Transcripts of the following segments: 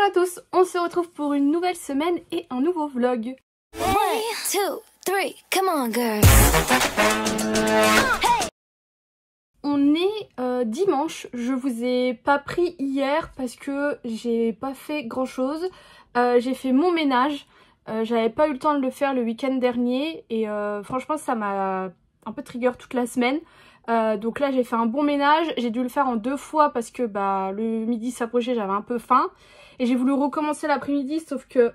à tous, on se retrouve pour une nouvelle semaine et un nouveau vlog. 1, 2, 3, come on girl. On est dimanche, je vous ai pas pris hier parce que j'ai pas fait grand chose. J'ai fait mon ménage, j'avais pas eu le temps de le faire le week-end dernier et franchement ça m'a un peu trigger toute la semaine. Donc là j'ai fait un bon ménage, j'ai dû le faire en 2 fois parce que le midi s'approchait, j'avais un peu faim. Et j'ai voulu recommencer l'après-midi sauf que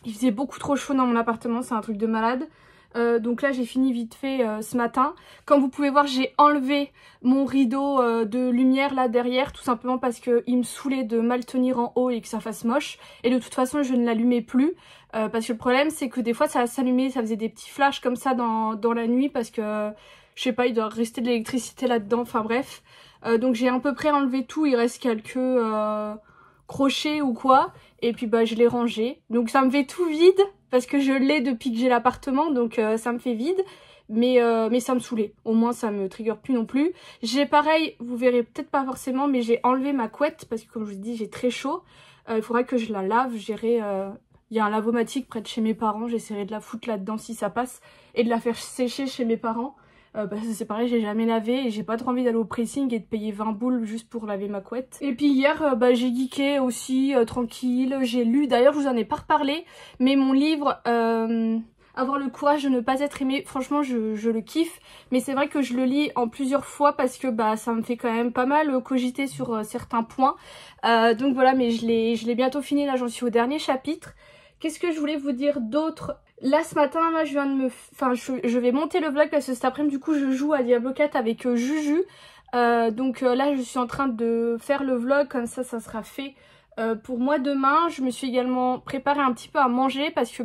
il faisait beaucoup trop chaud dans mon appartement, c'est un truc de malade. Donc là j'ai fini vite fait ce matin. Comme vous pouvez voir, j'ai enlevé mon rideau de lumière là derrière, tout simplement parce que il me saoulait de mal tenir en haut et que ça fasse moche. Et de toute façon je ne l'allumais plus parce que le problème c'est que des fois ça s'allumait, ça faisait des petits flashs comme ça dans la nuit parce que je sais pas, il doit rester de l'électricité là-dedans, enfin bref. Donc j'ai à peu près enlevé tout, il reste quelques crochets ou quoi. Et puis je l'ai rangé. Donc ça me fait tout vide parce que je l'ai depuis que j'ai l'appartement, donc ça me fait vide. Mais ça me saoulait. Au moins ça me trigger plus non plus. J'ai pareil, vous verrez peut-être pas forcément, mais j'ai enlevé ma couette parce que comme je vous dis j'ai très chaud. Il faudrait que je la lave. Il y a un lavomatique près de chez mes parents. J'essaierai de la foutre là-dedans si ça passe et de la faire sécher chez mes parents. Parce que c'est pareil, j'ai jamais lavé et j'ai pas trop envie d'aller au pressing et de payer 20 boules juste pour laver ma couette. Et puis hier j'ai geeké aussi tranquille, j'ai lu, d'ailleurs je vous en ai pas reparlé, mais mon livre Avoir le courage de ne pas être aimé, franchement je le kiffe, mais c'est vrai que je le lis en plusieurs fois parce que ça me fait quand même pas mal cogiter sur certains points. Donc voilà, mais je l'ai bientôt fini, là j'en suis au dernier chapitre. Qu'est-ce que je voulais vous dire d'autre? Là ce matin, là je viens de je vais monter le vlog parce que cet après-midi du coup je joue à Diablo 4 avec Juju. Donc là je suis en train de faire le vlog, comme ça sera fait pour moi demain. Je me suis également préparé un petit peu à manger parce que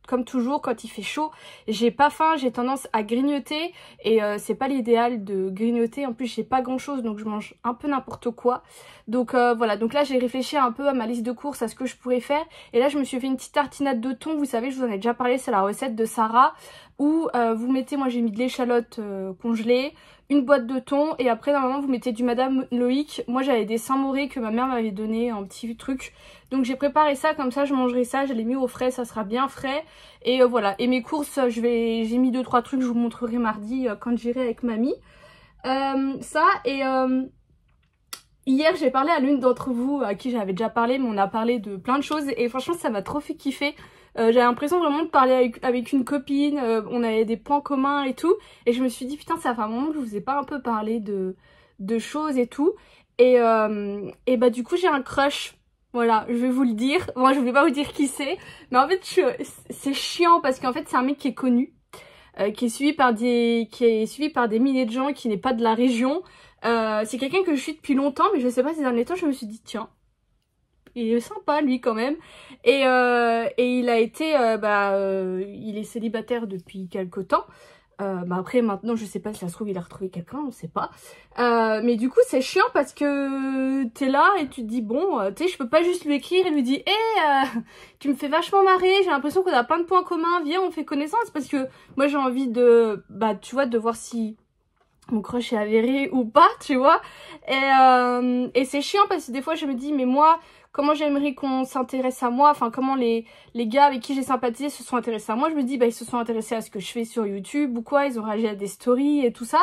comme toujours quand il fait chaud j'ai pas faim, j'ai tendance à grignoter et c'est pas l'idéal de grignoter. En plus j'ai pas grand chose donc je mange un peu n'importe quoi. Donc voilà, donc là j'ai réfléchi un peu à ma liste de courses, à ce que je pourrais faire. Et là je me suis fait une petite tartinade de thon, vous savez je vous en ai déjà parlé, c'est la recette de Sarah. Où vous mettez, moi j'ai mis de l'échalote congelée, une boîte de thon et après normalement vous mettez du Madame Loïc. Moi j'avais des Saint-Mauré que ma mère m'avait donné en petit truc. Donc j'ai préparé ça, comme ça je mangerai ça, je l'ai mis au frais, ça sera bien frais. Et voilà, et mes courses, j'ai mis 2-3 trucs, je vous montrerai mardi quand j'irai avec mamie. Hier j'ai parlé à l'une d'entre vous à qui j'avais déjà parlé, mais on a parlé de plein de choses et franchement ça m'a trop fait kiffer. J'avais l'impression vraiment de parler avec une copine, on avait des points communs et tout. Et je me suis dit putain ça fait un moment que je vous ai pas un peu parlé de choses et tout. Et du coup j'ai un crush. Voilà, je vais vous le dire. Moi je vais pas vous dire qui c'est. Mais en fait c'est chiant parce qu'en fait c'est un mec qui est connu. Qui est suivi par des milliers de gens, qui n'est pas de la région. C'est quelqu'un que je suis depuis longtemps, mais je sais pas, ces derniers temps je me suis dit tiens, il est sympa lui quand même. Et il a été il est célibataire depuis quelque temps. Après maintenant je sais pas si ça se trouve il a retrouvé quelqu'un, on sait pas. Mais du coup c'est chiant parce que t'es là et tu te dis bon tu sais je peux pas juste lui écrire et lui dire tu me fais vachement marrer, j'ai l'impression qu'on a plein de points communs, viens on fait connaissance. Parce que moi j'ai envie de tu vois de voir si mon crush est avéré ou pas, tu vois. Et c'est chiant parce que des fois je me dis mais moi comment j'aimerais qu'on s'intéresse à moi, enfin comment les gars avec qui j'ai sympathisé se sont intéressés à moi. Je me dis ils se sont intéressés à ce que je fais sur YouTube ou quoi, ils ont réagi à des stories et tout ça.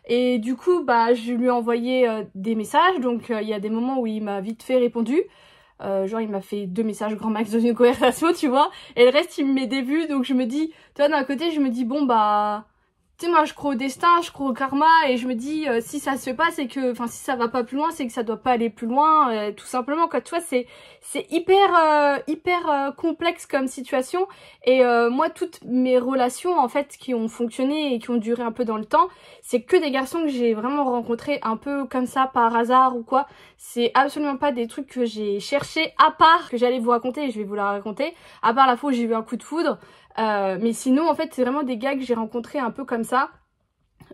Et du coup je lui ai envoyé des messages, donc il y a des moments où il m'a vite fait répondu. Genre il m'a fait 2 messages grand max dans une conversation, tu vois. Et le reste il me met des vues, donc je me dis, tu vois d'un côté je me dis bon tu sais moi je crois au destin, je crois au karma et je me dis si ça se fait pas c'est que, enfin si ça va pas plus loin c'est que ça doit pas aller plus loin tout simplement quoi. Tu vois c'est hyper complexe comme situation et moi toutes mes relations en fait qui ont fonctionné et qui ont duré un peu dans le temps, c'est que des garçons que j'ai vraiment rencontrés un peu comme ça par hasard ou quoi. C'est absolument pas des trucs que j'ai cherché, à part que j'allais vous raconter et je vais vous la raconter, à part la fois où j'ai eu un coup de foudre. Mais sinon en fait c'est vraiment des gars que j'ai rencontrés un peu comme ça,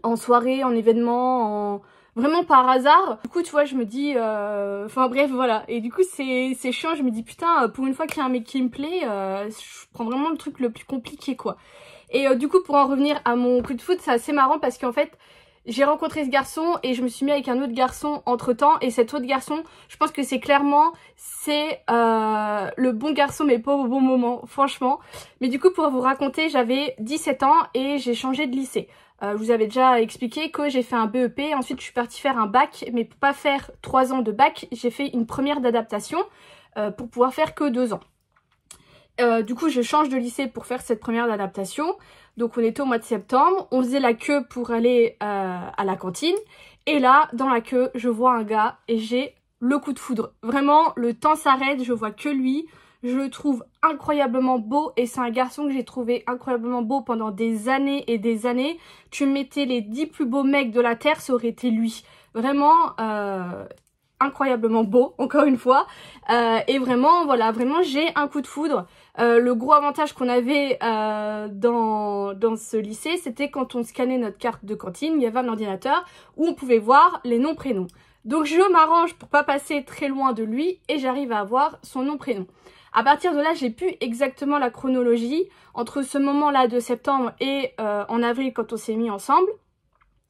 en soirée, en événement, vraiment par hasard. Du coup tu vois je me dis, enfin bref voilà. Et du coup c'est chiant, je me dis putain pour une fois qu'il y a un mec qui me plaît, je prends vraiment le truc le plus compliqué quoi. Et du coup pour en revenir à mon coup de foudre, c'est assez marrant parce qu'en fait j'ai rencontré ce garçon et je me suis mis avec un autre garçon entre temps. Et cet autre garçon, je pense que c'est clairement, c'est le bon garçon mais pas au bon moment, franchement. Mais du coup, pour vous raconter, j'avais 17 ans et j'ai changé de lycée. Je vous avais déjà expliqué que j'ai fait un BEP, ensuite je suis partie faire un bac, mais pour pas faire 3 ans de bac, j'ai fait une première d'adaptation pour pouvoir faire que 2 ans. Du coup, je change de lycée pour faire cette première d'adaptation. Donc on était au mois de septembre, on faisait la queue pour aller à la cantine. Et là, dans la queue, je vois un gars et j'ai le coup de foudre. Vraiment, le temps s'arrête, je vois que lui. Je le trouve incroyablement beau et c'est un garçon que j'ai trouvé incroyablement beau pendant des années et des années. Tu mettais les 10 plus beaux mecs de la Terre, ça aurait été lui. Vraiment incroyablement beau, encore une fois. Et vraiment, voilà, vraiment j'ai un coup de foudre. Le gros avantage qu'on avait dans ce lycée, c'était quand on scannait notre carte de cantine, il y avait un ordinateur où on pouvait voir les noms prénoms. Donc je m'arrange pour pas passer très loin de lui et j'arrive à avoir son nom prénom. À partir de là, j'ai plus exactement la chronologie entre ce moment-là de septembre et en avril quand on s'est mis ensemble.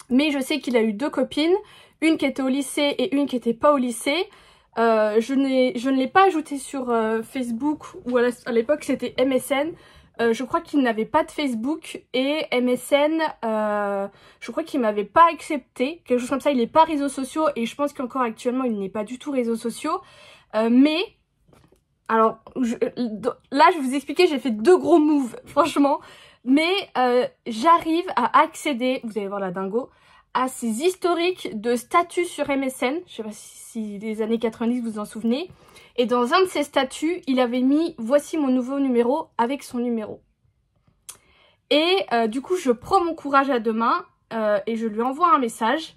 Mais je sais qu'il a eu 2 copines, une qui était au lycée et une qui était pas au lycée. Je ne l'ai pas ajouté sur Facebook, ou à l'époque c'était MSN. Je crois qu'il n'avait pas de Facebook et MSN, je crois qu'il m'avait pas accepté, quelque chose comme ça. Il n'est pas réseaux sociaux et je pense qu'encore actuellement il n'est pas du tout réseaux sociaux. Mais, alors là je vais vous expliquer, j'ai fait 2 gros moves, franchement. Mais j'arrive à accéder, vous allez voir la dingo, à ses historiques de statut sur MSN. Je sais pas si les années 90 vous en souvenez. Et dans un de ses statuts, il avait mis « Voici mon nouveau numéro » avec son numéro. Et du coup, je prends mon courage à 2 mains et je lui envoie un message.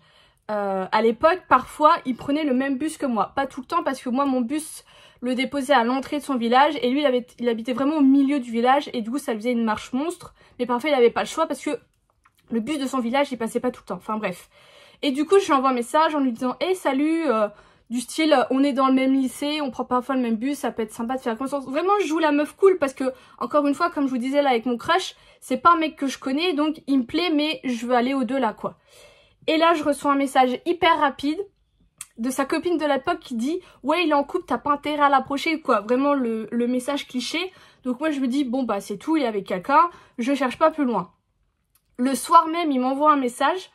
À l'époque, parfois, il prenait le même bus que moi. Pas tout le temps parce que moi, mon bus le déposait à l'entrée de son village. Et lui, il habitait vraiment au milieu du village. Et du coup, ça faisait une marche monstre. Mais parfois, il n'avait pas le choix parce que le bus de son village, il passait pas tout le temps. Enfin bref. Et du coup, je lui envoie un message en lui disant « Hey, salut !» du style, on est dans le même lycée, on prend parfois le même bus, ça peut être sympa de faire connaissance. Vraiment, je joue la meuf cool parce que, encore une fois, comme je vous disais là avec mon crush, c'est pas un mec que je connais, donc il me plaît, mais je veux aller au-delà, quoi. Et là, je reçois un message hyper rapide de sa copine de l'époque qui dit « Ouais, il est en couple, t'as pas intérêt à l'approcher, quoi. » Vraiment le message cliché. Donc moi, je me dis « Bon, bah c'est tout, il est avec quelqu'un, je cherche pas plus loin. » Le soir même, il m'envoie un message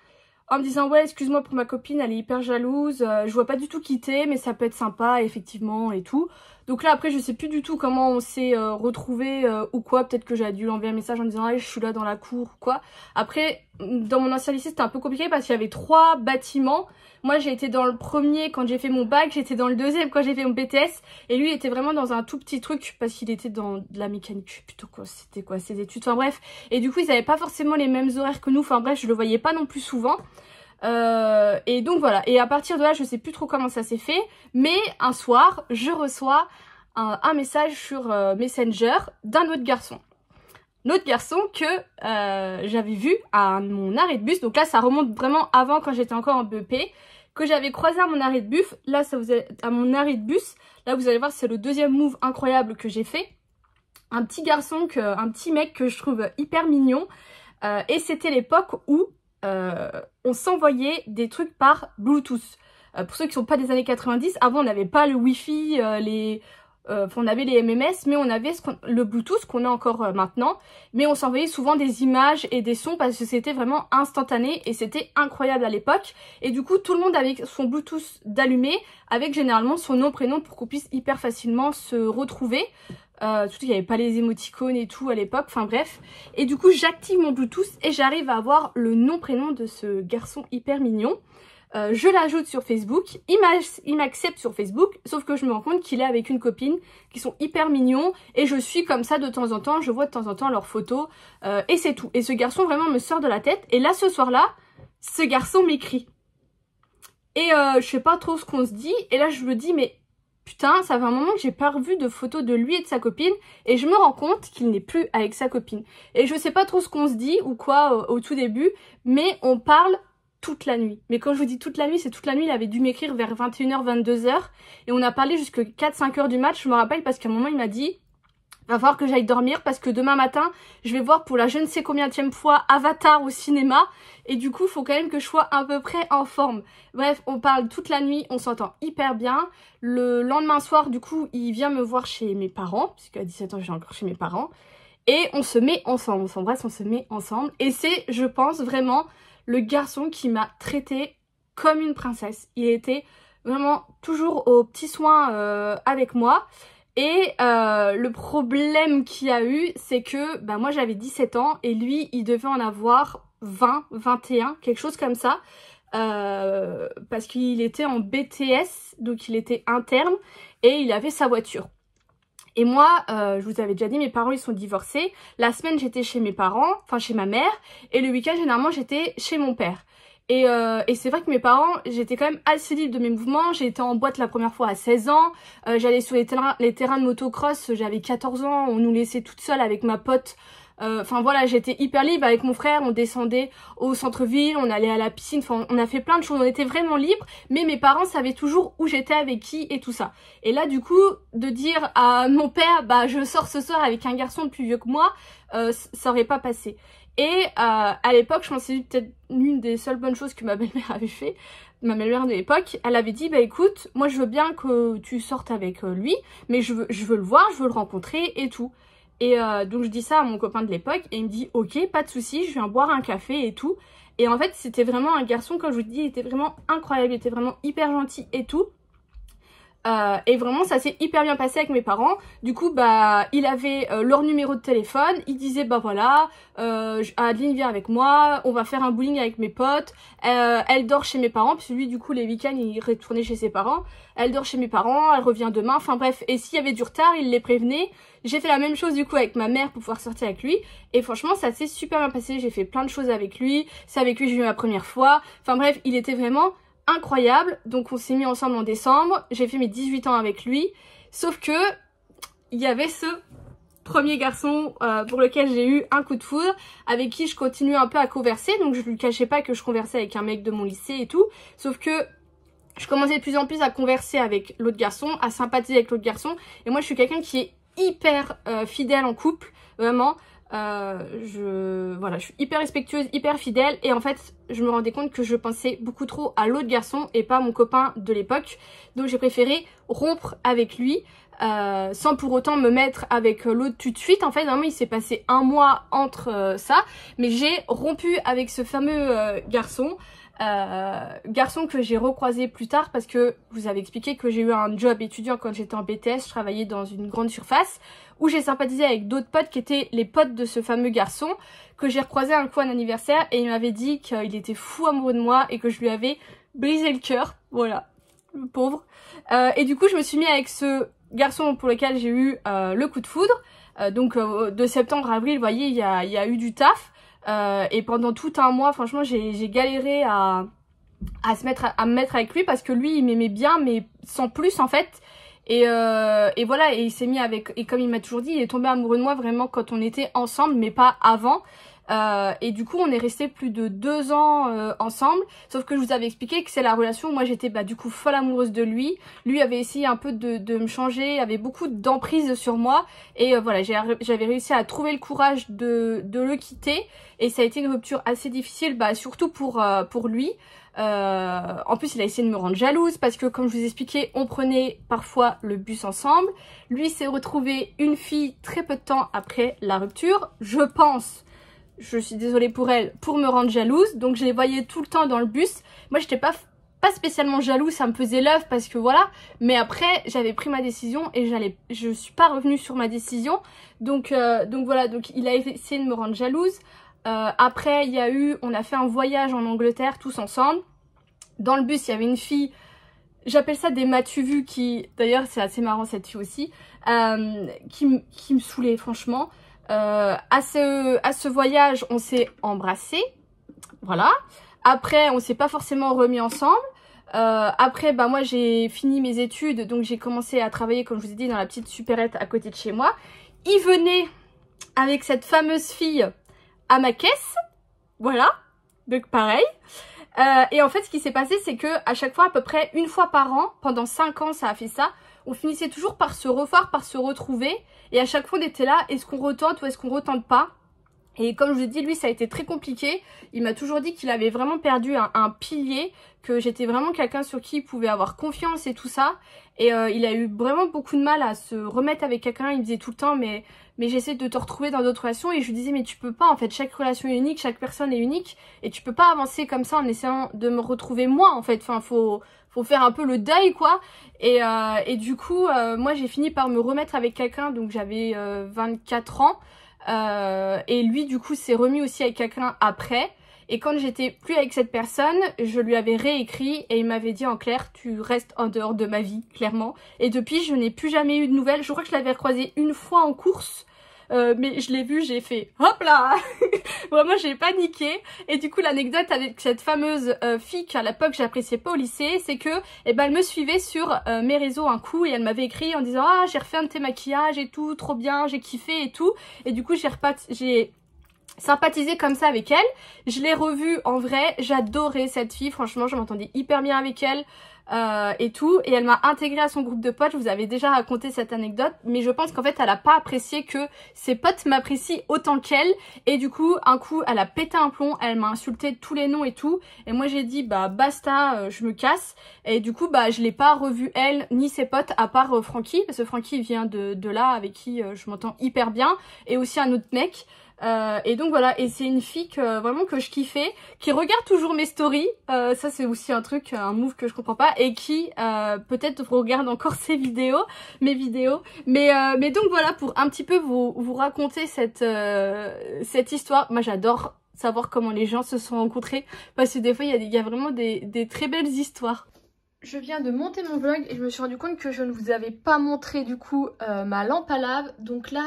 en me disant « Ouais, excuse-moi pour ma copine, elle est hyper jalouse, je vois pas du tout quitter, mais ça peut être sympa, effectivement, et tout. » Donc là, après, je sais plus du tout comment on s'est retrouvés ou quoi. Peut-être que j'avais dû lui envoyer un message en disant « Ah, je suis là dans la cour, ou quoi. » Après, dans mon ancien lycée, c'était un peu compliqué parce qu'il y avait 3 bâtiments. Moi, j'ai été dans le premier quand j'ai fait mon bac, j'étais dans le deuxième quand j'ai fait mon BTS. Et lui, il était vraiment dans un tout petit truc parce qu'il était dans de la mécanique. Je sais plutôt quoi, c'était quoi ses études. Enfin bref. Et du coup, ils avaient pas forcément les mêmes horaires que nous. Enfin bref, je le voyais pas non plus souvent. Et donc voilà. Et à partir de là, je sais plus trop comment ça s'est fait. Mais un soir, je reçois un message sur Messenger d'un autre garçon. L'autre garçon que j'avais vu à mon arrêt de bus. Donc là, ça remonte vraiment avant quand j'étais encore en BEP. Que j'avais croisé à mon arrêt de bus. Là, à mon arrêt de bus. Là, vous allez voir, c'est le deuxième move incroyable que j'ai fait. Un petit garçon, un petit mec que je trouve hyper mignon. Et c'était l'époque où on s'envoyait des trucs par Bluetooth. Pour ceux qui sont pas des années 90, avant on n'avait pas le Wi-Fi, on avait les MMS, mais on avait le Bluetooth qu'on a encore maintenant. Mais on s'envoyait souvent des images et des sons parce que c'était vraiment instantané et c'était incroyable à l'époque. Et du coup, tout le monde avait son Bluetooth d'allumé avec généralement son nom, prénom pour qu'on puisse hyper facilement se retrouver. Surtout qu'il n'y avait pas les émoticônes et tout à l'époque, enfin bref. Et du coup, j'active mon Bluetooth et j'arrive à avoir le nom, prénom de ce garçon hyper mignon. Je l'ajoute sur Facebook, il m'accepte sur Facebook, sauf que je me rends compte qu'il est avec une copine qui sont hyper mignons et je suis comme ça de temps en temps, je vois de temps en temps leurs photos et c'est tout. Et ce garçon vraiment me sort de la tête et là ce soir-là, ce garçon m'écrit. Et je sais pas trop ce qu'on se dit et là je me dis mais putain ça fait un moment que j'ai pas revu de photos de lui et de sa copine et je me rends compte qu'il n'est plus avec sa copine. Et je sais pas trop ce qu'on se dit ou quoi au tout début, mais on parle toute la nuit. Mais quand je vous dis toute la nuit, c'est toute la nuit. Il avait dû m'écrire vers 21h, 22h. Et on a parlé jusqu'à 4-5h du match, je me rappelle, parce qu'à un moment, il m'a dit... va falloir que j'aille dormir parce que demain matin, je vais voir pour la je ne sais combienième fois Avatar au cinéma. Et du coup, il faut quand même que je sois à peu près en forme. Bref, on parle toute la nuit, on s'entend hyper bien. Le lendemain soir, du coup, il vient me voir chez mes parents, puisqu'à 17 ans, je suis encore chez mes parents. Et on se met ensemble, on s'embrasse, on se met ensemble. Et c'est, je pense, vraiment le garçon qui m'a traitée comme une princesse. Il était vraiment toujours aux petits soins avec moi. Et le problème qu'il y a eu, c'est que bah, moi j'avais 17 ans et lui il devait en avoir 20, 21, quelque chose comme ça. Parce qu'il était en BTS, donc il était interne et il avait sa voiture. Et moi, je vous avais déjà dit, mes parents ils sont divorcés. La semaine j'étais chez mes parents, enfin chez ma mère, et le week-end généralement j'étais chez mon père. Et c'est vrai que mes parents, j'étais quand même assez libre de mes mouvements. J'ai été en boîte la première fois à 16 ans. J'allais sur les terrains de motocross, j'avais 14 ans. On nous laissait toute seule avec ma pote. Enfin voilà, j'étais hyper libre avec mon frère. On descendait au centre-ville, on allait à la piscine. Enfin, on a fait plein de choses. On était vraiment libre. Mais mes parents savaient toujours où j'étais, avec qui et tout ça. Et là, du coup, de dire à mon père, bah je sors ce soir avec un garçon plus vieux que moi, ça aurait pas passé. Et à l'époque, je pense que c'est peut-être l'une des seules bonnes choses que ma belle-mère avait fait. Ma belle-mère de l'époque, elle avait dit, bah écoute, moi je veux bien que tu sortes avec lui, mais je veux le voir, je veux le rencontrer et tout. Et donc je dis ça à mon copain de l'époque et il me dit, ok, pas de souci, je viens boire un café et tout. Et en fait, c'était vraiment un garçon, comme je vous dis, il était vraiment incroyable, il était vraiment hyper gentil et tout. Et vraiment ça s'est hyper bien passé avec mes parents. Du coup bah il avait leur numéro de téléphone. Il disait bah voilà Adeline vient avec moi, on va faire un bowling avec mes potes, elle dort chez mes parents puisque lui du coup les week-ends il retournait chez ses parents. Elle dort chez mes parents, elle revient demain, enfin bref. Et s'il y avait du retard il les prévenait. J'ai fait la même chose du coup avec ma mère pour pouvoir sortir avec lui. Et franchement ça s'est super bien passé, j'ai fait plein de choses avec lui. C'est avec lui que j'ai eu ma première fois. Enfin bref, il était vraiment incroyable. Donc on s'est mis ensemble en décembre, j'ai fait mes 18 ans avec lui, sauf que il y avait ce premier garçon pour lequel j'ai eu un coup de foudre, avec qui je continuais un peu à converser, donc je lui cachais pas que je conversais avec un mec de mon lycée et tout, sauf que je commençais de plus en plus à converser avec l'autre garçon, à sympathiser avec l'autre garçon, et moi je suis quelqu'un qui est hyper fidèle en couple, vraiment. Je suis hyper respectueuse, hyper fidèle, et en fait je me rendais compte que je pensais beaucoup trop à l'autre garçon et pas à mon copain de l'époque, donc j'ai préféré rompre avec lui sans pour autant me mettre avec l'autre tout de suite. En fait vraiment il s'est passé un mois entre ça, mais j'ai rompu avec ce fameux garçon. Garçon que j'ai recroisé plus tard parce que je vous avais expliqué que j'ai eu un job étudiant quand j'étais en BTS, je travaillais dans une grande surface où j'ai sympathisé avec d'autres potes qui étaient les potes de ce fameux garçon que j'ai recroisé un coup à un anniversaire et il m'avait dit qu'il était fou amoureux de moi et que je lui avais brisé le cœur, voilà, le pauvre. Et du coup je me suis mis avec ce garçon pour lequel j'ai eu le coup de foudre, donc de septembre à avril, vous voyez il y a eu du taf. Et pendant tout un mois franchement j'ai galéré à me mettre avec lui parce que lui il m'aimait bien mais sans plus en fait, et voilà, et il s'est mis avec, et comme il m'a toujours dit, il est tombé amoureux de moi vraiment quand on était ensemble mais pas avant. Et du coup on est resté plus de 2 ans ensemble, sauf que je vous avais expliqué que c'est la relation où moi j'étais bah du coup folle amoureuse de lui. Lui avait essayé un peu de me changer, avait beaucoup d'emprise sur moi, et voilà, j'avais réussi à trouver le courage de le quitter, et ça a été une rupture assez difficile, bah surtout pour lui. En plus il a essayé de me rendre jalouse parce que comme je vous expliquais on prenait parfois le bus ensemble. Lui s'est retrouvé une fille très peu de temps après la rupture, je pense, je suis désolée pour elle, pour me rendre jalouse, donc je les voyais tout le temps dans le bus. Moi j'étais pas spécialement jalouse, ça me faisait l'œuf parce que voilà, mais après j'avais pris ma décision et je suis pas revenue sur ma décision, donc voilà, donc il a essayé de me rendre jalouse. Après on a fait un voyage en Angleterre tous ensemble. Dans le bus il y avait une fille, j'appelle ça des m'as-tu vu, qui d'ailleurs c'est assez marrant cette fille aussi, qui me saoulait franchement. À ce voyage on s'est embrassés, voilà. Après on s'est pas forcément remis ensemble. Après bah moi j'ai fini mes études, donc j'ai commencé à travailler comme je vous ai dit dans la petite supérette à côté de chez moi. Il venait avec cette fameuse fille à ma caisse, voilà, donc pareil. Et en fait ce qui s'est passé c'est que à chaque fois, à peu près une fois par an, pendant 5 ans ça a fait ça, on finissait toujours par se revoir, par se retrouver. Et à chaque fois on était là, est-ce qu'on retente ou est-ce qu'on retente pas? Et comme je vous ai dit, lui ça a été très compliqué. Il m'a toujours dit qu'il avait vraiment perdu un pilier, que j'étais vraiment quelqu'un sur qui il pouvait avoir confiance et tout ça. Et il a eu vraiment beaucoup de mal à se remettre avec quelqu'un. Il me disait tout le temps mais j'essaie de te retrouver dans d'autres relations. Et je lui disais mais tu peux pas en fait, chaque relation est unique, chaque personne est unique. Et tu peux pas avancer comme ça en essayant de me retrouver moi en fait. Enfin faut faire un peu le deuil quoi. Et du coup moi j'ai fini par me remettre avec quelqu'un, donc j'avais 24 ans. Et lui du coup s'est remis aussi avec quelqu'un après. Et quand j'étais plus avec cette personne, je lui avais réécrit et il m'avait dit en clair, tu restes en dehors de ma vie, clairement. Et depuis, je n'ai plus jamais eu de nouvelles. Je crois que je l'avais recroisé une fois en course, mais je l'ai vu, j'ai fait hop là. Vraiment, j'ai paniqué. Et du coup, l'anecdote avec cette fameuse fille qu'à l'époque j'appréciais pas au lycée, c'est que, eh ben, elle me suivait sur mes réseaux un coup et elle m'avait écrit en disant ah j'ai refait un de tes maquillages et tout, trop bien, j'ai kiffé et tout. Et du coup, j'ai sympathisé comme ça avec elle. Je l'ai revue en vrai, j'adorais cette fille, franchement je m'entendais hyper bien avec elle et tout, et elle m'a intégrée à son groupe de potes. Je vous avais déjà raconté cette anecdote, mais je pense qu'en fait elle a pas apprécié que ses potes m'apprécient autant qu'elle, et du coup un coup elle a pété un plomb, elle m'a insulté tous les noms et tout, et moi j'ai dit bah basta, je me casse. Et du coup bah je l'ai pas revue elle ni ses potes à part Francky, parce que Francky vient de là avec qui je m'entends hyper bien, et aussi un autre mec. Et donc voilà, et c'est une fille vraiment que je kiffais, qui regarde toujours mes stories, ça c'est aussi un truc, un move que je comprends pas, et qui peut-être regarde encore mes vidéos, mais donc voilà, pour un petit peu vous raconter cette histoire. Moi j'adore savoir comment les gens se sont rencontrés, parce que des fois il y a vraiment des très belles histoires. Je viens de monter mon vlog et je me suis rendu compte que je ne vous avais pas montré du coup ma lampe à lave. Donc là,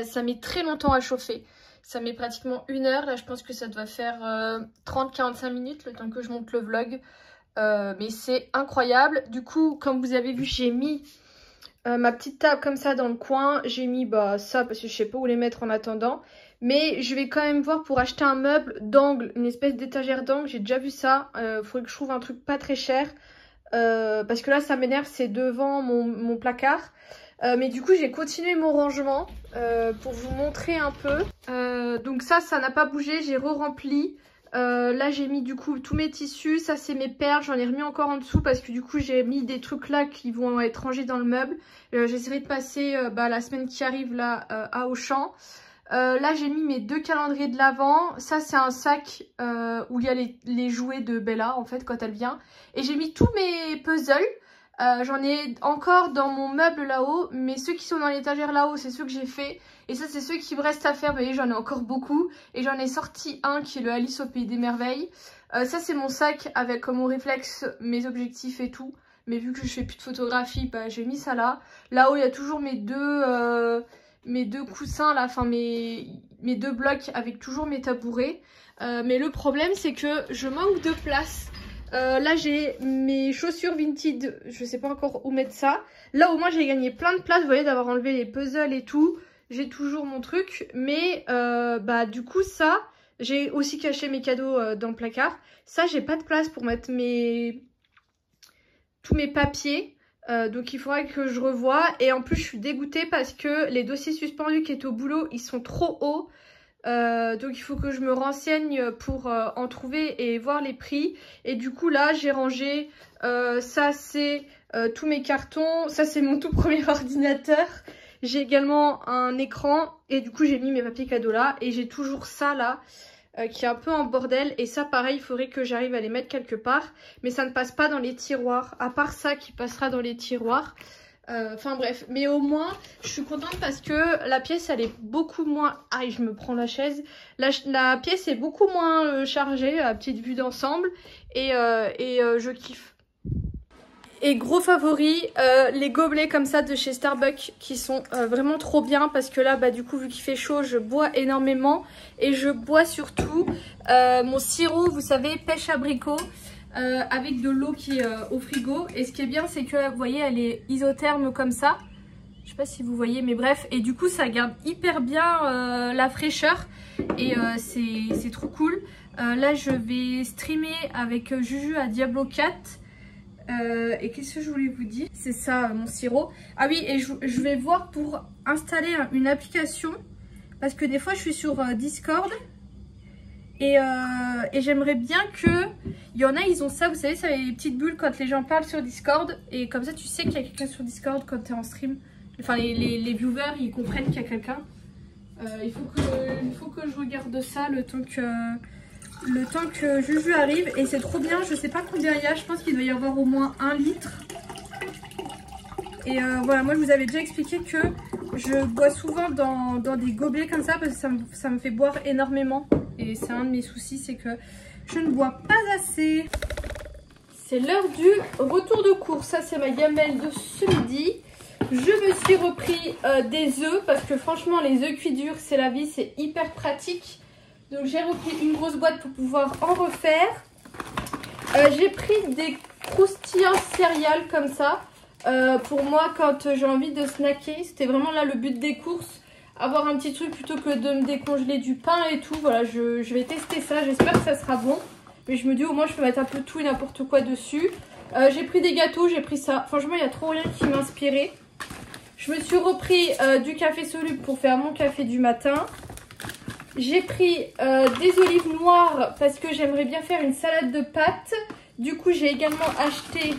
ça met très longtemps à chauffer. Ça met pratiquement 1 heure. Là, je pense que ça doit faire 30-45 minutes le temps que je monte le vlog. Mais c'est incroyable. Du coup, comme vous avez vu, j'ai mis ma petite table comme ça dans le coin. J'ai mis ça parce que je sais pas où les mettre en attendant. Mais je vais quand même voir pour acheter un meuble d'angle, une espèce d'étagère d'angle. J'ai déjà vu ça. Faudrait que je trouve un truc pas très cher. Parce que là ça m'énerve, c'est devant mon placard. Mais du coup j'ai continué mon rangement pour vous montrer un peu. Donc ça n'a pas bougé, j'ai re-rempli. Là j'ai mis du coup tous mes tissus, ça c'est mes perles, j'en ai remis encore en dessous parce que du coup j'ai mis des trucs là qui vont être rangés dans le meuble. J'essaierai de passer la semaine qui arrive là à Auchan. Là j'ai mis mes 2 calendriers de l'Avent. Ça c'est un sac où il y a les jouets de Bella en fait quand elle vient. Et j'ai mis tous mes puzzles. J'en ai encore dans mon meuble là-haut, mais ceux qui sont dans l'étagère là-haut c'est ceux que j'ai fait. Et ça c'est ceux qui me restent à faire, vous voyez j'en ai encore beaucoup. Et j'en ai sorti un qui est le Alice au Pays des Merveilles. Ça c'est mon sac avec mon réflexe, mes objectifs et tout. Mais vu que je fais plus de photographie, j'ai mis ça là. Là-haut il y a toujours mes deux coussins là, enfin mes 2 blocs avec toujours mes tabourets. Mais le problème c'est que je manque de place. Là j'ai mes chaussures Vinted, je sais pas encore où mettre ça. Là au moins j'ai gagné plein de place, vous voyez, d'avoir enlevé les puzzles et tout. J'ai toujours mon truc, mais du coup ça, j'ai aussi caché mes cadeaux dans le placard. Ça j'ai pas de place pour mettre tous mes papiers. Donc il faudra que je revoie. Et en plus je suis dégoûtée parce que les dossiers suspendus qui étaient au boulot, ils sont trop hauts. Donc il faut que je me renseigne pour en trouver et voir les prix. Et du coup là j'ai rangé, ça c'est tous mes cartons, ça c'est mon tout premier ordinateur. J'ai également un écran et du coup j'ai mis mes papiers cadeaux là. Et j'ai toujours ça là qui est un peu en bordel. Et ça pareil il faudrait que j'arrive à les mettre quelque part. Mais ça ne passe pas dans les tiroirs, à part ça qui passera dans les tiroirs. Enfin bref, mais au moins je suis contente parce que la pièce elle est beaucoup moins... Aïe, je me prends la chaise. La pièce est beaucoup moins chargée à petite vue d'ensemble et je kiffe. Et gros favori, les gobelets comme ça de chez Starbucks qui sont vraiment trop bien parce que là du coup vu qu'il fait chaud je bois énormément et je bois surtout mon sirop, vous savez, pêche abricot. Avec de l'eau qui est au frigo. Et ce qui est bien c'est que vous voyez elle est isotherme comme ça. Je sais pas si vous voyez mais bref. Et du coup ça garde hyper bien la fraîcheur. Et c'est trop cool. Là je vais streamer avec Juju à Diablo 4. Et qu'est-ce que je voulais vous dire? C'est ça, mon sirop. Ah oui, et je vais voir pour installer une application. Parce que des fois, je suis sur Discord. Et j'aimerais bien que... Il y en a, ils ont ça, vous savez, ça les petites bulles quand les gens parlent sur Discord. Et comme ça, tu sais qu'il y a quelqu'un sur Discord quand tu es en stream. Enfin, les viewers, ils comprennent qu'il y a quelqu'un. Il faut que je regarde ça le temps que Juju arrive. Et c'est trop bien, je sais pas combien il y a. Je pense qu'il doit y avoir au moins 1 litre. Et voilà, moi je vous avais déjà expliqué que je bois souvent dans des gobelets comme ça parce que ça me fait boire énormément. Et c'est un de mes soucis, c'est que je ne bois pas assez. C'est l'heure du retour de cours. Ça, c'est ma gamelle de ce midi. Je me suis repris des œufs parce que franchement, les œufs cuits durs, c'est la vie, c'est hyper pratique. Donc j'ai repris une grosse boîte pour pouvoir en refaire. J'ai pris des croustillants céréales comme ça. Pour moi, quand j'ai envie de snacker, c'était vraiment là le but des courses. Avoir un petit truc plutôt que de me décongeler du pain et tout. Voilà, je vais tester ça. J'espère que ça sera bon. Mais je me dis au moins je peux mettre un peu tout et n'importe quoi dessus. J'ai pris des gâteaux, j'ai pris ça. Franchement, il n'y a trop rien qui m'inspirait. Je me suis repris du café soluble pour faire mon café du matin. J'ai pris des olives noires parce que j'aimerais bien faire une salade de pâtes. Du coup, j'ai également acheté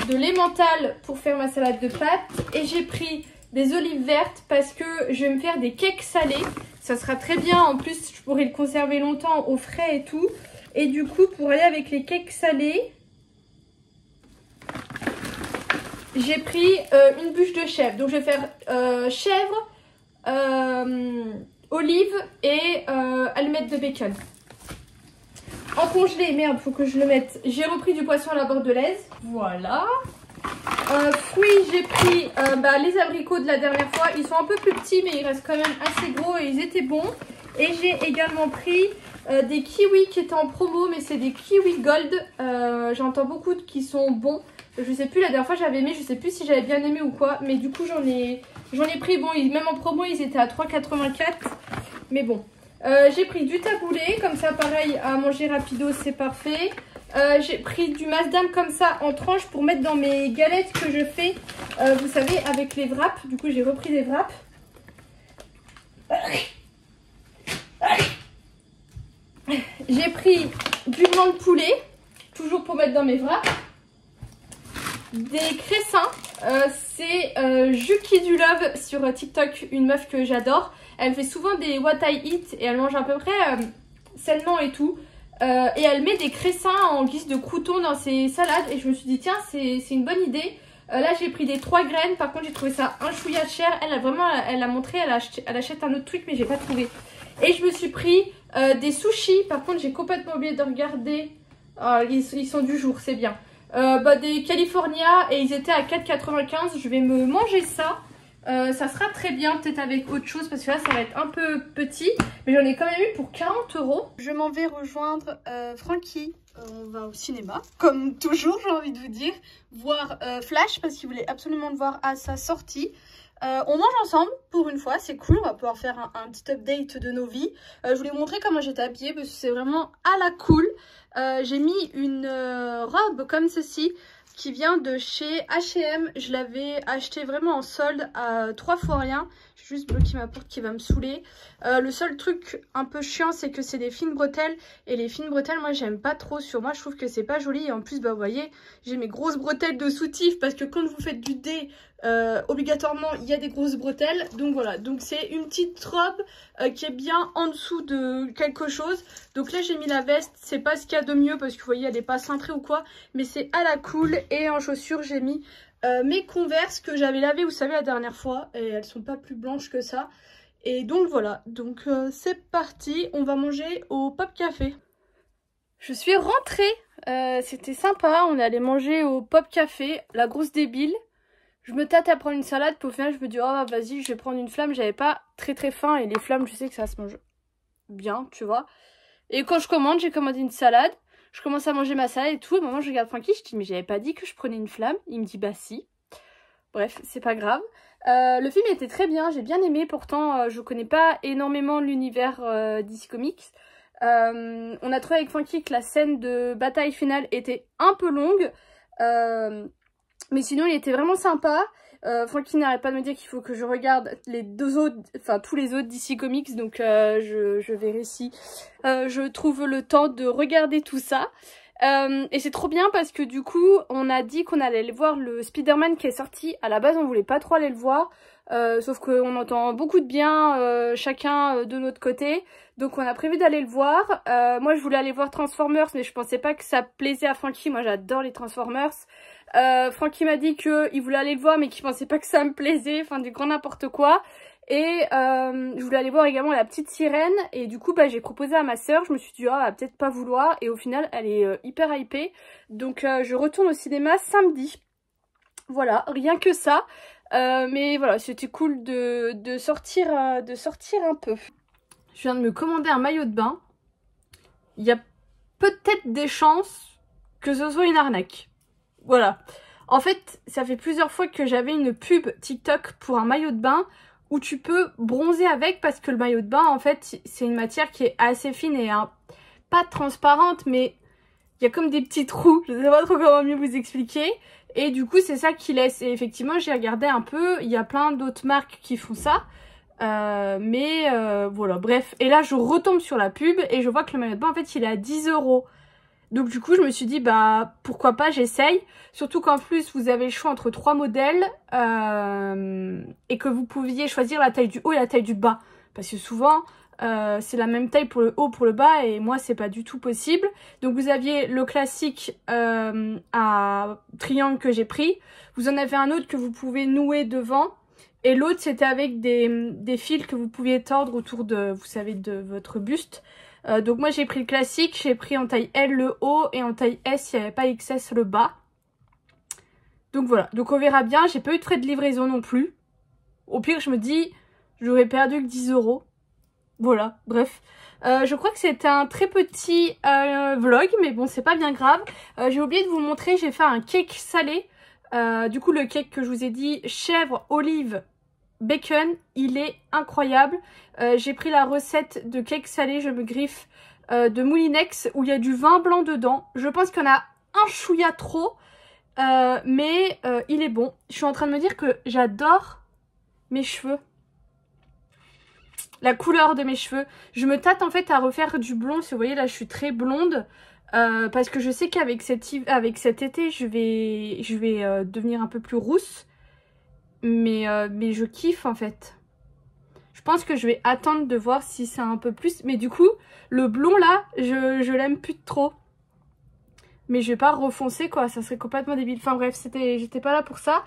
de l'emmental pour faire ma salade de pâtes. Et j'ai pris des olives vertes parce que je vais me faire des cakes salés. Ça sera très bien. En plus, je pourrais le conserver longtemps au frais et tout. Et du coup, pour aller avec les cakes salés, j'ai pris une bûche de chèvre. Donc, je vais faire chèvre, olive et allumettes de bacon. En congelé, merde, faut que je le mette. J'ai repris du poisson à la bordelaise. Voilà. Fruits, j'ai pris les abricots de la dernière fois. Ils sont un peu plus petits, mais ils restent quand même assez gros et ils étaient bons. Et j'ai également pris des kiwis qui étaient en promo, mais c'est des kiwis gold. J'entends beaucoup qui sont bons. Je sais plus, la dernière fois j'avais aimé, je sais plus si j'avais bien aimé ou quoi. Mais du coup j'en ai pris, bon, même en promo ils étaient à 3,84. Mais bon. J'ai pris du taboulé, comme ça pareil à manger rapido, c'est parfait. J'ai pris du masdam comme ça en tranches pour mettre dans mes galettes que je fais, vous savez, avec les wraps. Du coup j'ai repris des wraps. J'ai pris du blanc de poulet, toujours pour mettre dans mes wraps. Des cressins, c'est Juki du Love sur TikTok, une meuf que j'adore. Elle fait souvent des what I eat et elle mange à peu près sainement et tout. Et elle met des cressins en guise de croutons dans ses salades. Et je me suis dit tiens, c'est une bonne idée. Là j'ai pris des 3 graines, par contre j'ai trouvé ça un chouïa cher. Elle a montré, elle achète un autre truc mais j'ai pas trouvé. Et je me suis pris des sushis, par contre j'ai complètement oublié de regarder. Ils sont du jour, c'est bien. Des California et ils étaient à 4,95. Je vais me manger ça. Ça sera très bien, peut-être avec autre chose parce que là ça va être un peu petit. Mais j'en ai quand même eu pour 40 €. Je m'en vais rejoindre Francky. On va au cinéma, comme toujours j'ai envie de vous dire. Voir Flash parce qu'il voulait absolument le voir à sa sortie. On mange ensemble pour une fois, c'est cool, on va pouvoir faire un petit update de nos vies. Je voulais vous montrer comment j'étais habillée parce que c'est vraiment à la cool. J'ai mis une robe comme ceci qui vient de chez H&M. Je l'avais acheté vraiment en solde à 3 fois rien. J'ai juste bloqué ma porte qui va me saouler. Le seul truc un peu chiant, c'est que c'est des fines bretelles. Et les fines bretelles, moi, j'aime pas trop sur moi. Je trouve que c'est pas joli. Et en plus, vous voyez, j'ai mes grosses bretelles de soutif. Parce que quand vous faites du dé, obligatoirement, il y a des grosses bretelles. Donc voilà, donc c'est une petite robe qui est bien en dessous de quelque chose. Donc là, j'ai mis la veste. C'est pas ce qu'il y a de mieux parce que vous voyez, elle est pas cintrée ou quoi. Mais c'est à la cool. Et en chaussures, j'ai mis mes Converse que j'avais lavées, vous savez, la dernière fois. Et elles sont pas plus blanches que ça. Et donc voilà, donc c'est parti. On va manger au Pop Café. Je suis rentrée. C'était sympa. On est allé manger au Pop Café. La grosse débile. Je me tâte à prendre une salade. Puis au final, je me dis, oh vas-y, je vais prendre une flamme. J'avais pas très faim. Et les flammes, je sais que ça se mange bien, tu vois. Et quand je commande, j'ai commandé une salade. Je commence à manger ma salade et tout. Et maman, je regarde Francky, je dis mais j'avais pas dit que je prenais une flamme. Il me dit bah si. Bref, c'est pas grave. Le film était très bien, j'ai bien aimé. Pourtant, je connais pas énormément l'univers DC Comics. On a trouvé avec Francky que la scène de bataille finale était un peu longue. Mais sinon il était vraiment sympa. Francky n'arrête pas de me dire qu'il faut que je regarde les deux autres, enfin tous les autres DC Comics, donc je verrai si je trouve le temps de regarder tout ça. Et c'est trop bien parce que du coup on a dit qu'on allait aller voir le Spider-Man qui est sorti. À la base on voulait pas trop aller le voir, sauf qu'on entend beaucoup de bien chacun de notre côté, donc on a prévu d'aller le voir. Moi je voulais aller voir Transformers, mais je pensais pas que ça plaisait à Francky. Moi j'adore les Transformers. Francky m'a dit qu'il voulait aller le voir mais qu'il pensait pas que ça me plaisait, enfin du grand n'importe quoi. Et je voulais aller voir également La Petite Sirène, et du coup bah, j'ai proposé à ma soeur. Je me suis dit ah, elle va peut-être pas vouloir, et au final elle est hyper hypée. Donc je retourne au cinéma samedi. Voilà, rien que ça. Mais voilà, c'était cool de sortir un peu. Je viens de me commander un maillot de bain. Il y a peut-être des chances que ce soit une arnaque. Voilà. En fait, ça fait plusieurs fois que j'avais une pub TikTok pour un maillot de bain où tu peux bronzer avec, parce que le maillot de bain, en fait, c'est une matière qui est assez fine et pas transparente, mais il y a comme des petits trous. Je ne sais pas trop comment mieux vous expliquer. Et du coup, c'est ça qui laisse. Et effectivement, j'ai regardé un peu. Il y a plein d'autres marques qui font ça. Voilà, bref. Et là, je retombe sur la pub et je vois que le maillot de bain, en fait, il est à 10 €. Donc du coup je me suis dit bah pourquoi pas, j'essaye. Surtout qu'en plus vous avez le choix entre 3 modèles et que vous pouviez choisir la taille du haut et la taille du bas. Parce que souvent c'est la même taille pour le haut, pour le bas, et moi c'est pas du tout possible. Donc vous aviez le classique à triangle que j'ai pris. Vous en avez un autre que vous pouvez nouer devant. Et l'autre c'était avec des fils que vous pouviez tordre autour de, vous savez, de votre buste. Donc moi j'ai pris le classique, j'ai pris en taille L le haut et en taille S, il n'y avait pas XS le bas. Donc voilà, donc on verra bien. J'ai pas eu de frais de livraison non plus. Au pire je me dis, j'aurais perdu que 10 €. Voilà, bref. Je crois que c'était un très petit vlog, mais bon c'est pas bien grave. J'ai oublié de vous montrer, j'ai fait un cake salé. Du coup le cake que je vous ai dit, chèvre, olive, bacon, il est incroyable. J'ai pris la recette de cake salé, je me griffe, de Moulinex, où il y a du vin blanc dedans. Je pense qu'il y en a un chouïa trop, mais il est bon. Je suis en train de me dire que j'adore mes cheveux, la couleur de mes cheveux. Je me tâte en fait à refaire du blond. Si vous voyez là je suis très blonde, parce que je sais qu'avec cet été je vais devenir un peu plus rousse. Mais je kiffe en fait. Je pense que je vais attendre de voir si c'est un peu plus. Mais du coup, le blond là, je l'aime plus trop. Mais je vais pas refoncer quoi, ça serait complètement débile. Enfin bref, j'étais pas là pour ça.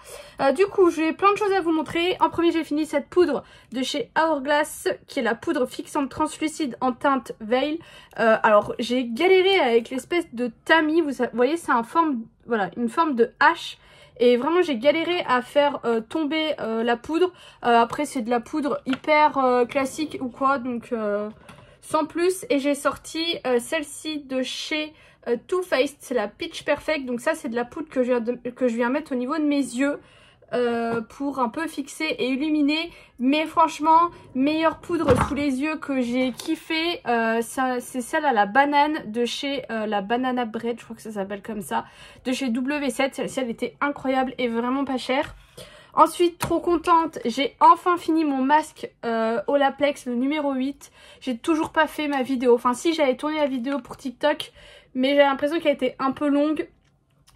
Du coup, j'ai plein de choses à vous montrer. En premier, j'ai fini cette poudre de chez Hourglass, qui est la poudre fixante translucide en teinte Veil. Alors, j'ai galéré avec l'espèce de tamis. Vous voyez, c'est une forme de hache. Et vraiment j'ai galéré à faire tomber la poudre. Après c'est de la poudre hyper classique ou quoi, donc sans plus. Et j'ai sorti celle-ci de chez Too Faced, c'est la Pitch Perfect. Donc ça c'est de la poudre que je viens mettre au niveau de mes yeux pour un peu fixer et illuminer. Mais franchement, meilleure poudre sous les yeux que j'ai kiffé, c'est celle à la banane de chez la Banana Bread, je crois que ça s'appelle comme ça, de chez W7. Celle-ci elle était incroyable et vraiment pas chère. Ensuite, trop contente, j'ai enfin fini mon masque Olaplex, le numéro 8. J'ai toujours pas fait ma vidéo, enfin si, j'avais tourné la vidéo pour TikTok, mais j'ai l'impression qu'elle était un peu longue.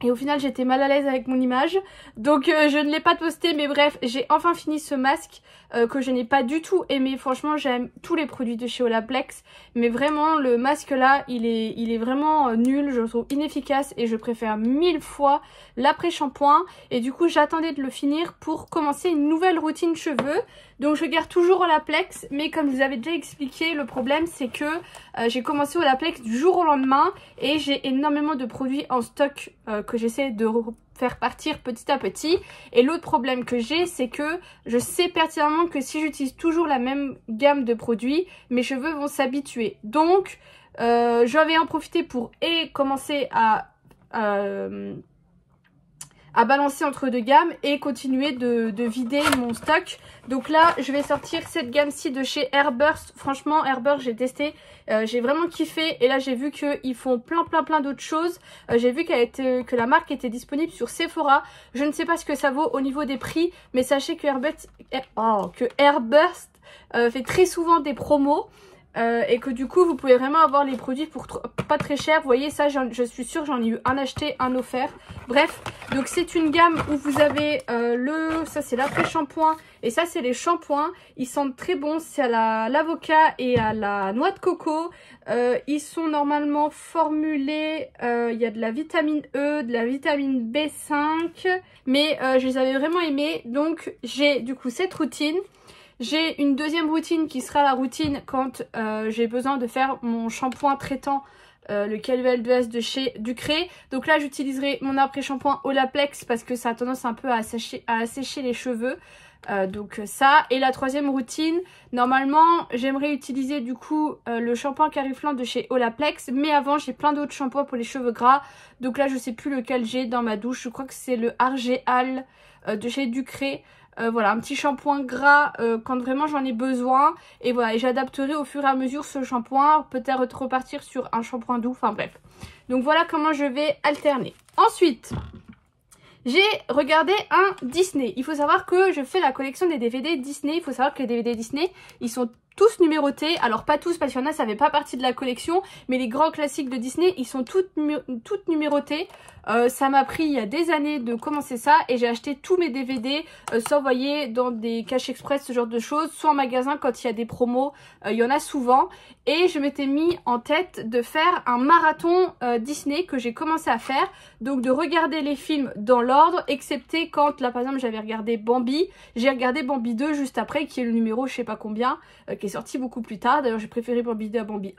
Et au final j'étais mal à l'aise avec mon image, donc je ne l'ai pas posté. Mais bref, j'ai enfin fini ce masque que je n'ai pas du tout aimé. Franchement j'aime tous les produits de chez Olaplex, mais vraiment le masque là il est vraiment nul, je le trouve inefficace, et je préfère 1000 fois l'après-shampoing. Et du coup j'attendais de le finir pour commencer une nouvelle routine cheveux. Donc je garde toujours Olaplex, mais comme je vous avais déjà expliqué, le problème c'est que j'ai commencé Olaplex du jour au lendemain et j'ai énormément de produits en stock que j'essaie de faire partir petit à petit. Et l'autre problème que j'ai, c'est que je sais pertinemment que si j'utilise toujours la même gamme de produits, mes cheveux vont s'habituer. Donc je vais en profiter pour commencer à à balancer entre deux gammes et continuer de vider mon stock. Donc là, je vais sortir cette gamme-ci de chez Airburst. Franchement, Airburst, j'ai testé, j'ai vraiment kiffé. Et là, j'ai vu qu'ils font plein d'autres choses. J'ai vu que la marque était disponible sur Sephora. Je ne sais pas ce que ça vaut au niveau des prix, mais sachez que Airburst fait très souvent des promos. Et que du coup vous pouvez vraiment avoir les produits pour pas très cher. Vous voyez ça, je suis sûre j'en ai eu un acheté, un offert. Bref, donc c'est une gamme où vous avez ça c'est l'après-shampoing et ça c'est les shampoings. Ils sentent très bons, c'est à l'avocat et à la noix de coco. Ils sont normalement formulés, il y a de la vitamine E, de la vitamine B5, mais je les avais vraiment aimés. Donc j'ai du coup cette routine. J'ai une deuxième routine qui sera la routine quand j'ai besoin de faire mon shampoing traitant, le KUL2S de chez Ducré. Donc là j'utiliserai mon après-shampoing Olaplex parce que ça a tendance un peu à assécher les cheveux. Donc ça, et la troisième routine, normalement j'aimerais utiliser du coup le shampoing Cariflant de chez Olaplex, mais avant j'ai plein d'autres shampoings pour les cheveux gras. Donc là je sais plus lequel j'ai dans ma douche, je crois que c'est le Argeal de chez Ducré. Voilà, un petit shampoing gras quand vraiment j'en ai besoin. Et voilà, et j'adapterai au fur et à mesure ce shampoing. Peut-être repartir sur un shampoing doux, enfin bref. Donc voilà comment je vais alterner. Ensuite, j'ai regardé un Disney. Il faut savoir que je fais la collection des DVD Disney. Il faut savoir que les DVD Disney, ils sont tous numérotés. Alors pas tous parce qu'il y en a ça fait pas partie de la collection, mais les grands classiques de Disney ils sont toutes numérotés. Ça m'a pris il y a des années de commencer ça et j'ai acheté tous mes DVD soit envoyés dans des caches express, ce genre de choses, soit en magasin quand il y a des promos, il y en a souvent. Et je m'étais mis en tête de faire un marathon Disney que j'ai commencé à faire, donc de regarder les films dans l'ordre, excepté quand là par exemple j'avais regardé Bambi. J'ai regardé Bambi 2 juste après, qui est le numéro je sais pas combien, qui est sorti beaucoup plus tard. D'ailleurs j'ai préféré Bambi 2 à Bambi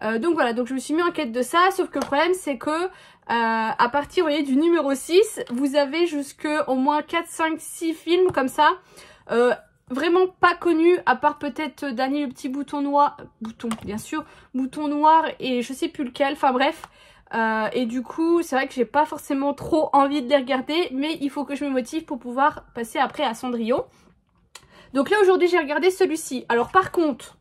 1. Donc voilà, donc je me suis mis en quête de ça, sauf que le problème c'est que à partir, vous voyez, du numéro 6, vous avez jusque au moins 4, 5, 6 films comme ça, vraiment pas connus, à part peut-être Danny le petit bouton noir, bouton noir et je sais plus lequel, enfin bref. Et du coup, c'est vrai que j'ai pas forcément trop envie de les regarder, mais il faut que je me motive pour pouvoir passer après à Cendrillon. Donc là, aujourd'hui, j'ai regardé celui-ci. Alors par contre,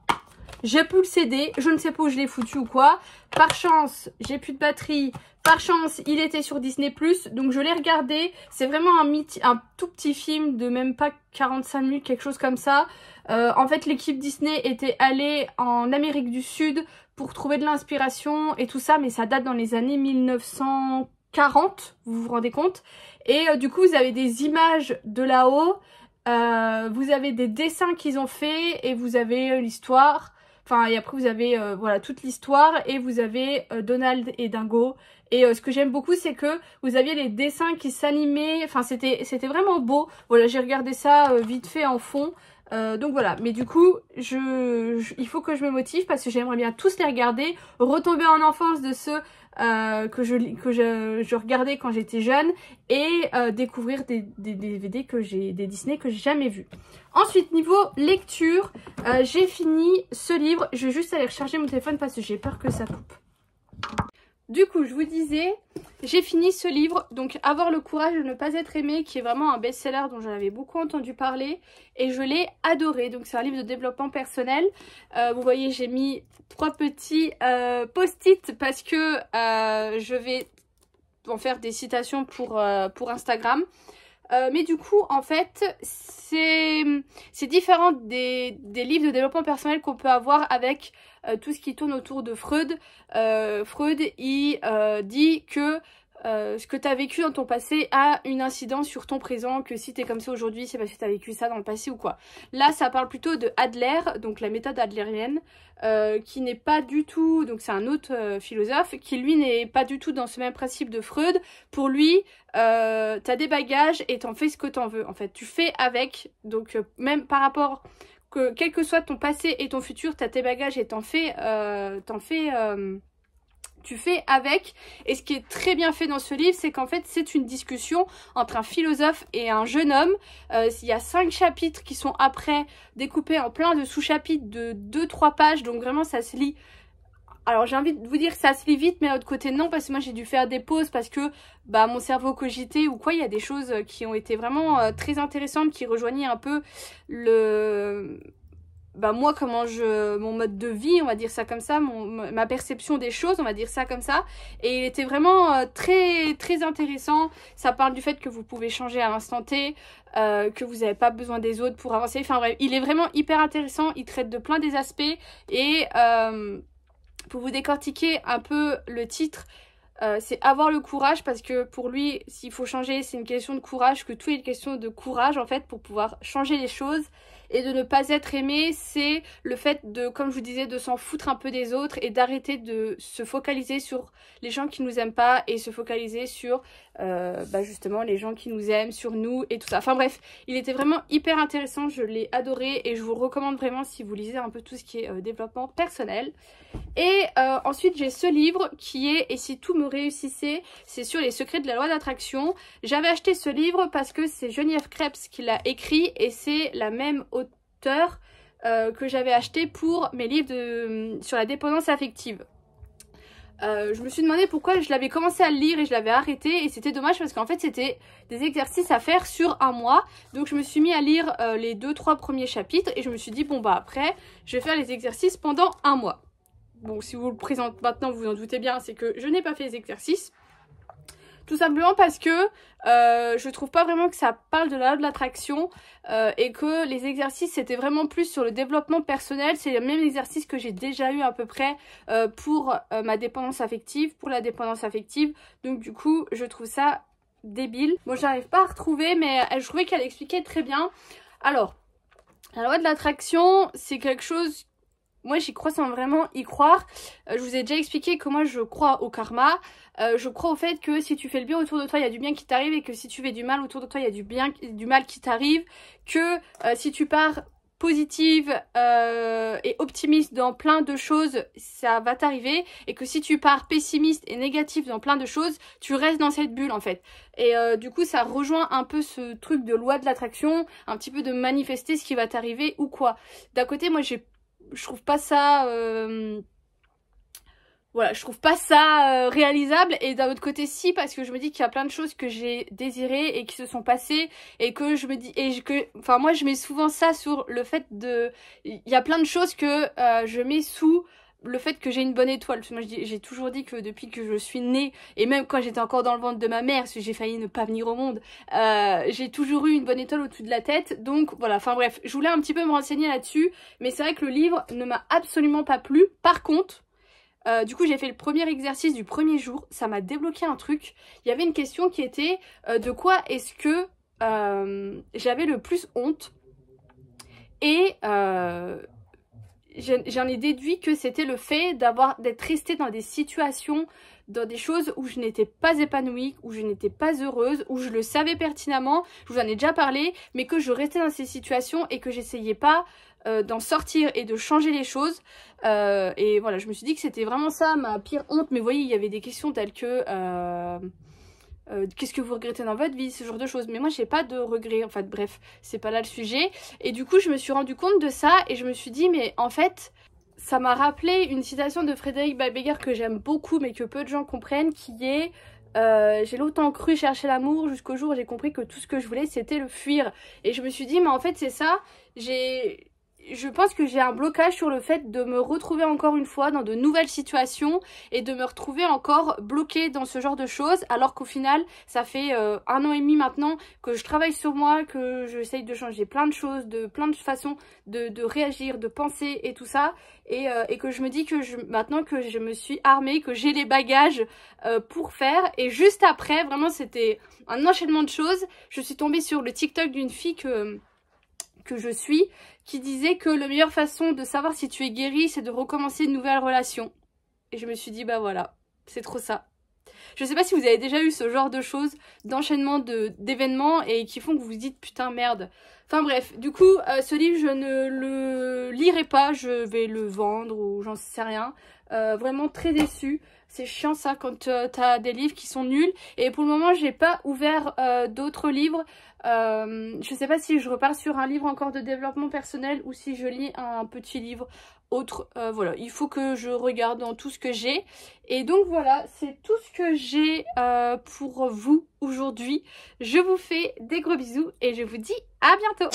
j'ai plus le CD, je ne sais pas où je l'ai foutu ou quoi. Par chance, j'ai plus de batterie. Par chance, il était sur Disney+, donc je l'ai regardé. C'est vraiment un tout petit film de même pas 45 minutes, quelque chose comme ça. En fait, l'équipe Disney était allée en Amérique du Sud pour trouver de l'inspiration et tout ça, mais ça date dans les années 1940, vous vous rendez compte. Et du coup, vous avez des images de là-haut, vous avez des dessins qu'ils ont fait et vous avez l'histoire. Enfin, et après vous avez voilà toute l'histoire et vous avez Donald et Dingo. Et ce que j'aime beaucoup, c'est que vous aviez les dessins qui s'animaient. Enfin, c'était vraiment beau. Voilà, j'ai regardé ça vite fait en fond. Donc voilà, mais du coup, il faut que je me motive parce que j'aimerais bien tous les regarder, retomber en enfance de ceux que je regardais quand j'étais jeune et découvrir des DVD des Disney que j'ai jamais vus. Ensuite, niveau lecture, j'ai fini ce livre. Je vais juste aller recharger mon téléphone parce que j'ai peur que ça coupe. Du coup, je vous disais, j'ai fini ce livre, donc Avoir le courage de ne pas être aimé, qui est vraiment un best-seller dont j'en avais beaucoup entendu parler et je l'ai adoré. Donc c'est un livre de développement personnel. Vous voyez, j'ai mis 3 petits post-it parce que je vais en faire des citations pour Instagram. Mais du coup, en fait, c'est différent des livres de développement personnel qu'on peut avoir avec tout ce qui tourne autour de Freud. Freud, il dit que ce que tu as vécu dans ton passé a une incidence sur ton présent, que si tu es comme ça aujourd'hui, c'est parce que tu as vécu ça dans le passé ou quoi. Là, ça parle plutôt de Adler, donc la méthode adlérienne, qui n'est pas du tout, donc c'est un autre philosophe, qui lui n'est pas du tout dans ce même principe de Freud. Pour lui, t'as des bagages et t'en fais ce que t'en veux, en fait. Tu fais avec, donc même par rapport, que quel que soit ton passé et ton futur, t'as tes bagages et tu fais avec. Et ce qui est très bien fait dans ce livre, c'est qu'en fait c'est une discussion entre un philosophe et un jeune homme. Il y a 5 chapitres qui sont après découpés en plein de sous-chapitres de 2-3 pages, donc vraiment ça se lit Alors j'ai envie de vous dire que ça se lit vite, mais à l'autre côté non, parce que moi j'ai dû faire des pauses parce que bah mon cerveau cogitait ou quoi. Il y a des choses qui ont été vraiment très intéressantes, qui rejoignaient un peu le... Bah moi mon mode de vie, on va dire ça comme ça, ma perception des choses, on va dire ça comme ça. Et il était vraiment très très intéressant. Ça parle du fait que vous pouvez changer à l'instant T, que vous n'avez pas besoin des autres pour avancer. Enfin bref, il est vraiment hyper intéressant, il traite de plein des aspects. Et pour vous décortiquer un peu le titre, c'est avoir le courage, parce que pour lui, s'il faut changer, c'est une question de courage, que tout est une question de courage en fait pour pouvoir changer les choses. Et de ne pas être aimé, c'est le fait de, comme je vous disais, de s'en foutre un peu des autres et d'arrêter de se focaliser sur les gens qui nous aiment pas et se focaliser sur justement les gens qui nous aiment, sur nous et tout ça. Enfin bref, il était vraiment hyper intéressant, je l'ai adoré et je vous recommande vraiment si vous lisez un peu tout ce qui est développement personnel. Et ensuite j'ai ce livre qui est Et si tout me réussissait, c'est sur les secrets de la loi d'attraction. J'avais acheté ce livre parce que c'est Geneviève Krebs qui l'a écrit et c'est la même auteure que j'avais acheté pour mes livres sur la dépendance affective. Je me suis demandé pourquoi je l'avais commencé à le lire et je l'avais arrêté, et c'était dommage parce qu'en fait c'était des exercices à faire sur un mois. Donc je me suis mis à lire les 2-3 premiers chapitres et je me suis dit bon bah après je vais faire les exercices pendant un mois. Bon, si vous le présente maintenant, vous en doutez bien, c'est que je n'ai pas fait les exercices. Tout simplement parce que je trouve pas vraiment que ça parle de la loi de l'attraction et que les exercices c'était vraiment plus sur le développement personnel. C'est le même exercice que j'ai déjà eu à peu près pour ma dépendance affective, pour la dépendance affective. Donc du coup, je trouve ça débile. Bon, j'arrive pas à retrouver, mais je trouvais qu'elle expliquait très bien. Alors, la loi de l'attraction, c'est quelque chose... Moi j'y crois sans vraiment y croire. Je vous ai déjà expliqué que moi je crois au karma. Je crois au fait que si tu fais le bien autour de toi, il y a du bien qui t'arrive, et que si tu fais du mal autour de toi, il y a du mal qui t'arrive. Que si tu pars positive et optimiste dans plein de choses, ça va t'arriver. Et que si tu pars pessimiste et négatif dans plein de choses, tu restes dans cette bulle en fait. Et du coup ça rejoint un peu ce truc de loi de l'attraction, un petit peu de manifester ce qui va t'arriver ou quoi. D'un côté moi je trouve pas ça voilà, je trouve pas ça réalisable, et d'un autre côté si, parce que je me dis qu'il y a plein de choses que j'ai désirées et qui se sont passées, et que je me dis enfin moi je mets souvent ça sur le fait de, il y a plein de choses que je mets sous le fait que j'ai une bonne étoile. Parce que moi j'ai toujours dit que depuis que je suis née, et même quand j'étais encore dans le ventre de ma mère, parce que j'ai failli ne pas venir au monde, j'ai toujours eu une bonne étoile au-dessus de la tête. Donc voilà, enfin bref, je voulais un petit peu me renseigner là-dessus, mais c'est vrai que le livre ne m'a absolument pas plu. Par contre, du coup j'ai fait le premier exercice du premier jour, ça m'a débloqué un truc. Il y avait une question qui était de quoi est-ce que j'avais le plus honte, et j'en ai déduit que c'était le fait d'être restée dans des situations, dans des choses où je n'étais pas épanouie, où je n'étais pas heureuse, où je le savais pertinemment, je vous en ai déjà parlé, mais que je restais dans ces situations et que j'essayais pas d'en sortir et de changer les choses. Et voilà, je me suis dit que c'était vraiment ça ma pire honte. Mais vous voyez, il y avait des questions telles que qu'est-ce que vous regrettez dans votre vie, ce genre de choses. Mais moi j'ai pas de regrets, en fait bref, c'est pas là le sujet. Et du coup je me suis rendu compte de ça et je me suis dit mais en fait ça m'a rappelé une citation de Frédéric Balbéguer que j'aime beaucoup mais que peu de gens comprennent, qui est j'ai longtemps cru chercher l'amour jusqu'au jour où j'ai compris que tout ce que je voulais c'était le fuir. Et je me suis dit mais en fait c'est ça, je pense que j'ai un blocage sur le fait de me retrouver encore une fois dans de nouvelles situations et de me retrouver encore bloquée dans ce genre de choses, alors qu'au final ça fait 1 an et demi maintenant que je travaille sur moi, que j'essaye de changer plein de choses, de plein de façons de réagir, de penser et tout ça, et que je me dis que maintenant que je me suis armée, que j'ai les bagages pour faire. Et juste après, vraiment c'était un enchaînement de choses, je suis tombée sur le TikTok d'une fille que je suis, qui disait que la meilleure façon de savoir si tu es guéri, c'est de recommencer une nouvelle relation. Et je me suis dit bah voilà, c'est trop ça. Je sais pas si vous avez déjà eu ce genre de choses, d'enchaînement d'événements et qui font que vous vous dites putain merde. Enfin bref, du coup ce livre je ne le lirai pas, je vais le vendre ou j'en sais rien. Vraiment très déçue. C'est chiant ça quand t'as des livres qui sont nuls. Et pour le moment, j'ai pas ouvert d'autres livres. Je sais pas si je repars sur un livre encore de développement personnel ou si je lis un petit livre autre. Voilà, il faut que je regarde dans tout ce que j'ai. Et donc voilà, c'est tout ce que j'ai pour vous aujourd'hui. Je vous fais des gros bisous et je vous dis à bientôt.